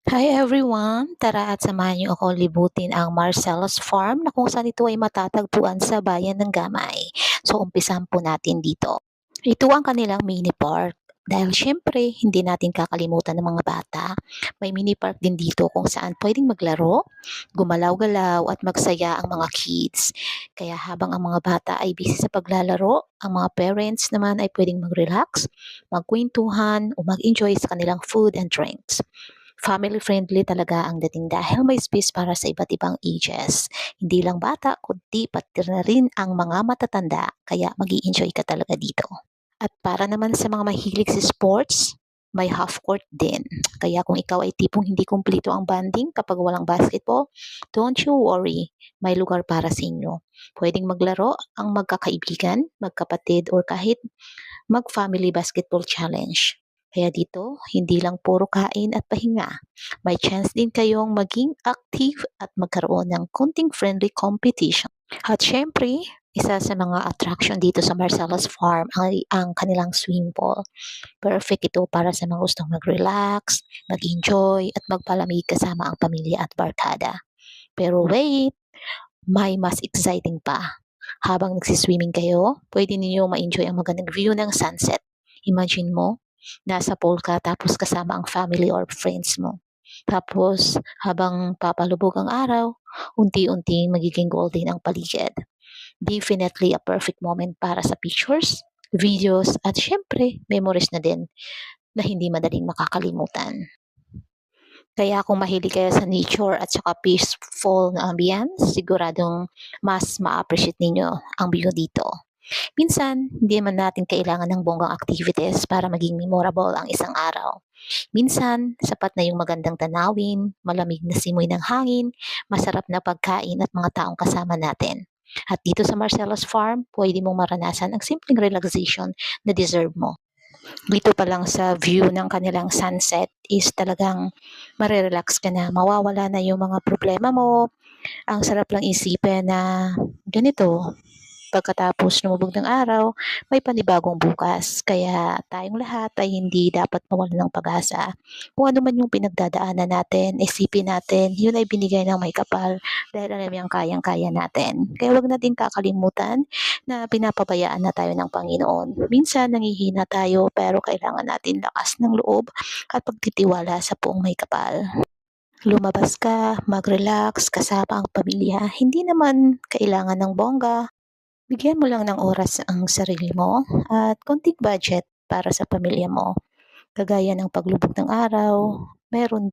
Hi everyone! Tara at samahan niyo ako libutin ang Marcellus Farm na kung saan ito ay matatagpuan sa bayan ng Gamay. So umpisahan po natin dito. Ito ang kanilang mini park. Dahil syempre, hindi natin kakalimutan ng mga bata. May mini park din dito kung saan pwedeng maglaro, gumalaw-galaw at magsaya ang mga kids. Kaya habang ang mga bata ay busy sa paglalaro, ang mga parents naman ay pwedeng mag-relax, magkwentuhan o mag-enjoy sa kanilang food and drinks. Family-friendly talaga ang dating dahil may space para sa iba't ibang ages. Hindi lang bata, kundi pati na rin ang mga matatanda, kaya mag-i-enjoy ka talaga dito. At para naman sa mga mahilig sa sports, may half court din. Kaya kung ikaw ay tipong hindi kumpleto ang banding kapag walang basketball, don't you worry, may lugar para sa inyo. Pwedeng maglaro ang magkakaibigan, magkapatid, or kahit mag-family basketball challenge. Kaya dito, hindi lang puro kain at pahinga. May chance din kayong maging active at magkaroon ng konting friendly competition. At syempre, isa sa mga attraction dito sa Marcellus Farm ay ang kanilang swimming pool. Perfect ito para sa mga gustong mag-relax, mag-enjoy at magpalamig kasama ang pamilya at barkada. Pero wait, may mas exciting pa. Habang nagsiswimming kayo, pwede ninyo ma-enjoy ang magandang view ng sunset. Imagine mo, nasa pool ka tapos kasama ang family or friends mo. Tapos, habang papalubog ang araw, unti-unting magiging golden ang paligid. Definitely a perfect moment para sa pictures, videos, at syempre, memories na din na hindi madaling makakalimutan. Kaya kung mahilig kayo sa nature at saka peaceful na ambience, siguradong mas ma-appreciate ninyo ang view dito. Minsan, hindi man natin kailangan ng bonggang activities para maging memorable ang isang araw. Minsan, sapat na yung magandang tanawin, malamig na simoy ng hangin, masarap na pagkain at mga taong kasama natin. At dito sa Marcellus Farm, pwede mong maranasan ang simpleng relaxation na deserve mo. Dito pa lang sa view ng kanilang sunset is talagang marerelax ka na, mawawala na yung mga problema mo. Ang sarap lang isipin na ganito, pagkatapos lumubog ng araw, may panibagong bukas. Kaya tayong lahat ay hindi dapat mawalan ng pag-asa. Kung ano man yung pinagdadaanan natin, isipin natin, yun ay binigay ng may kapal dahil alam yung kayang-kaya natin. Kaya wag natin kakalimutan na pinapabayaan na tayo ng Panginoon. Minsan nangihina tayo pero kailangan natin lakas ng loob at pagtitiwala sa poong may kapal. Lumabas ka, mag-relax kasama ang pamilya. Hindi naman kailangan ng bongga. Bigyan mo lang ng oras ang sarili mo at konting budget para sa pamilya mo. Kagaya ng paglubog ng araw, meron